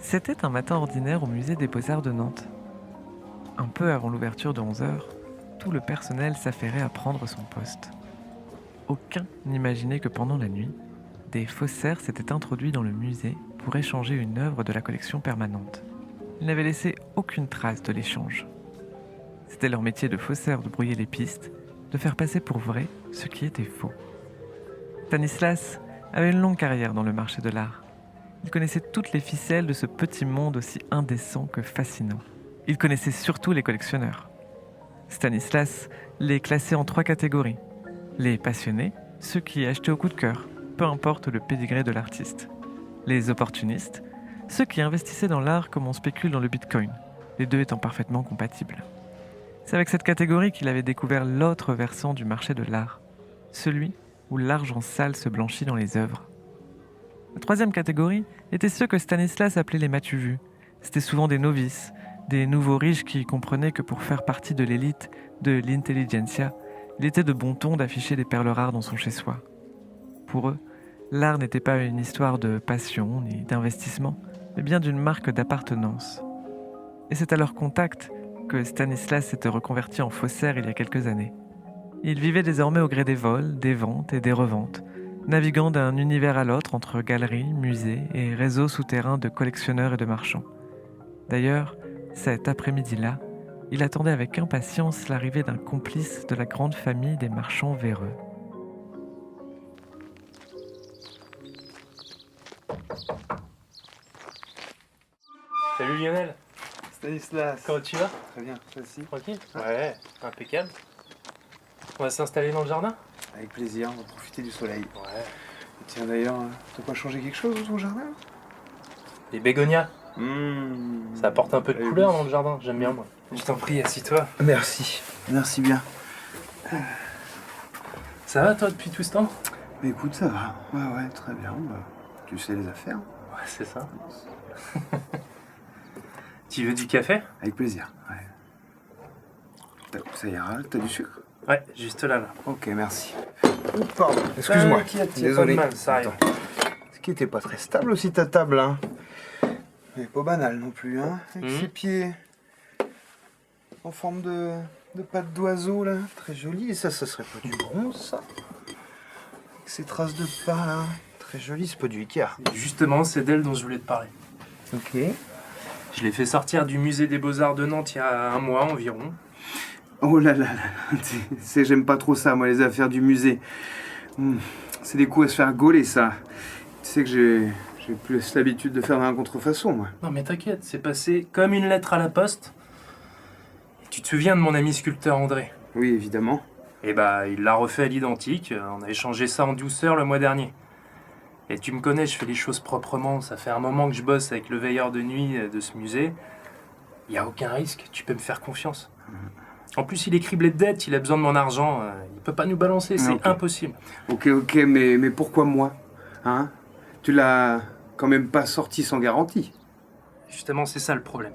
C'était un matin ordinaire au musée des Beaux-Arts de Nantes. Un peu avant l'ouverture de 11 heures, tout le personnel s'affairait à prendre son poste. Aucun n'imaginait que pendant la nuit, des faussaires s'étaient introduits dans le musée pour échanger une œuvre de la collection permanente. Ils n'avaient laissé aucune trace de l'échange. C'était leur métier de faussaires de brouiller les pistes, de faire passer pour vrai ce qui était faux. Stanislas avait une longue carrière dans le marché de l'art. Il connaissait toutes les ficelles de ce petit monde aussi indécent que fascinant. Il connaissait surtout les collectionneurs. Stanislas les classait en 3 catégories. Les passionnés, ceux qui achetaient au coup de cœur, peu importe le pédigré de l'artiste. Les opportunistes, ceux qui investissaient dans l'art comme on spécule dans le bitcoin, les deux étant parfaitement compatibles. C'est avec cette catégorie qu'il avait découvert l'autre versant du marché de l'art, celui où l'argent sale se blanchit dans les œuvres. La troisième catégorie était ceux que Stanislas appelait les m'as-tu-vu. C'était souvent des novices, des nouveaux riches qui comprenaient que pour faire partie de l'élite de l'intelligentsia, il était de bon ton d'afficher des perles rares dans son chez-soi. Pour eux, l'art n'était pas une histoire de passion ni d'investissement, mais bien d'une marque d'appartenance. Et c'est à leur contact que Stanislas s'était reconverti en faussaire il y a quelques années. Il vivait désormais au gré des vols, des ventes et des reventes, naviguant d'un univers à l'autre entre galeries, musées et réseaux souterrains de collectionneurs et de marchands. D'ailleurs, cet après-midi-là, il attendait avec impatience l'arrivée d'un complice de la grande famille des marchands véreux. Salut Lionel, Stanislas. comment tu vas? Très bien, toi aussi. Tranquille? Ouais, impeccable. On va s'installer dans le jardin? Avec plaisir, on va profiter du soleil. Ouais. Et tiens d'ailleurs, t'as pas changé quelque chose dans ton jardin? Les bégonias, Mmh. ça apporte un peu de Eh couleur oui. dans le jardin, j'aime bien moi. Je t'en prie, assis-toi. Merci, merci bien. Ça va toi depuis tout ce temps? Mais écoute, ça va. Ouais, très bien. Bah, tu sais les affaires. Ouais, c'est ça. Tu veux du café? Avec plaisir, ouais. Ça ira, t'as du sucre? Ouais, juste là. Ok, merci. Pardon, excuse-moi. Désolé. Pas de mal, ça arrive. Attends. Ce qui était pas très stable aussi ta table, hein. Mais pas banal non plus, hein. Avec ses pieds en forme de pattes d'oiseau, là. Très joli. Et ça serait pas du bronze, ça? Avec ces traces de pas, là. Très joli, c'est pas du Ikea. Justement, c'est d'elle dont je voulais te parler. Ok. Je l'ai fait sortir du musée des Beaux-Arts de Nantes il y a un mois environ. Oh là là là. Tu sais, j'aime pas trop ça, moi, les affaires du musée. C'est des coups à se faire gauler, ça. Tu sais que j'ai plus l'habitude de faire un contrefaçon, moi. Non mais t'inquiète, c'est passé comme une lettre à la poste. Tu te souviens de mon ami sculpteur André? Oui, évidemment. Eh bah, il l'a refait à l'identique. On a échangé ça en douceur le mois dernier. Et tu me connais, je fais les choses proprement. Ça fait un moment que je bosse avec le veilleur de nuit de ce musée. Il n'y a aucun risque, tu peux me faire confiance. En plus, il est criblé de dettes, il a besoin de mon argent. Il peut pas nous balancer, c'est Ok. impossible. Ok, mais pourquoi moi? Hein? Tu l'as quand même pas sorti sans garantie. Justement, c'est ça le problème.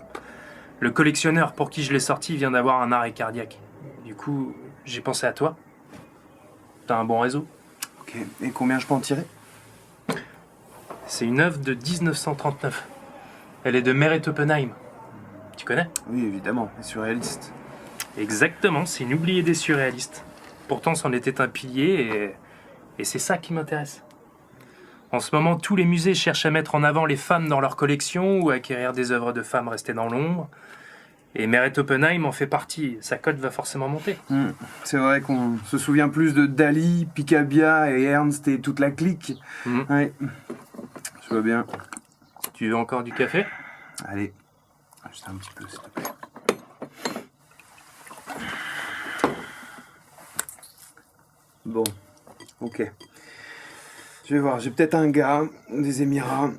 Le collectionneur pour qui je l'ai sorti vient d'avoir un arrêt cardiaque. Du coup, j'ai pensé à toi. T'as un bon réseau. Ok, et combien je peux en tirer? C'est une œuvre de 1939. Elle est de Meret Oppenheim. Tu connais? Oui, évidemment, mais surréaliste. Exactement, c'est une oubliée des surréalistes. Pourtant, c'en était un pilier et c'est ça qui m'intéresse. En ce moment, tous les musées cherchent à mettre en avant les femmes dans leur collection ou à acquérir des œuvres de femmes restées dans l'ombre. Et Meret Oppenheim en fait partie. Sa cote va forcément monter. C'est vrai qu'on se souvient plus de Dali, Picabia et Ernst et toute la clique. Ouais, je vois bien. Tu veux encore du café? Allez, juste un petit peu, s'il te plaît. Bon, ok. Je vais voir, j'ai peut-être un gars des Émirats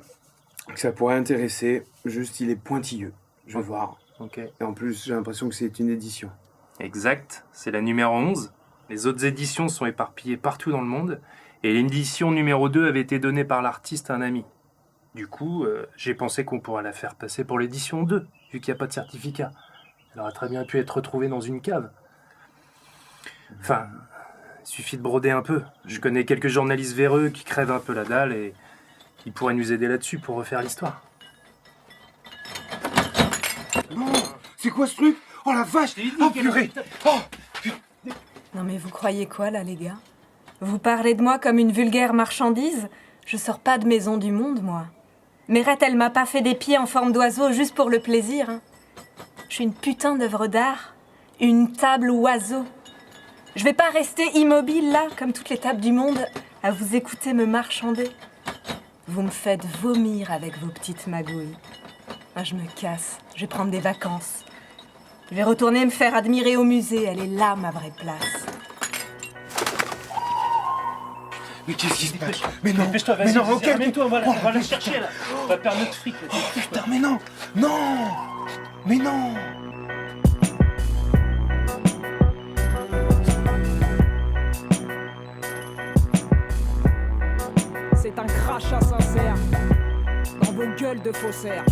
que ça pourrait intéresser. Juste, il est pointilleux. Je vais voir. Ok. Et en plus, j'ai l'impression que c'est une édition. Exact, c'est la numéro 11. Les autres éditions sont éparpillées partout dans le monde. Et l'édition numéro 2 avait été donnée par l'artiste à un ami. Du coup, j'ai pensé qu'on pourrait la faire passer pour l'édition 2, vu qu'il n'y a pas de certificat. Elle aurait très bien pu être retrouvée dans une cave. Enfin, il suffit de broder un peu. Je connais quelques journalistes véreux qui crèvent un peu la dalle et ils pourraient nous aider là-dessus pour refaire l'histoire. C'est quoi ce truc? Oh la vache! Oh purée! Oh! Non mais vous croyez quoi là les gars? Vous parlez de moi comme une vulgaire marchandise? Je sors pas de maison du monde moi. Mérette elle m'a pas fait des pieds en forme d'oiseau juste pour le plaisir. Hein. Je suis une putain d'œuvre d'art. Une table oiseau. Je vais pas rester immobile là, comme toutes les tables du monde, à vous écouter me marchander. Vous me faites vomir avec vos petites magouilles. Moi je me casse, je vais prendre des vacances. Je vais retourner me faire admirer au musée, elle est là ma vraie place. Mais qu'est-ce qui se passe? Mais non! Dépêche-toi, Mais vas-y, non, ok! ramène-toi, on va la chercher là. On va perdre notre fric. Là. Putain, mais non! Non! Mais non! C'est un crachat sincère dans vos gueules de faussaires.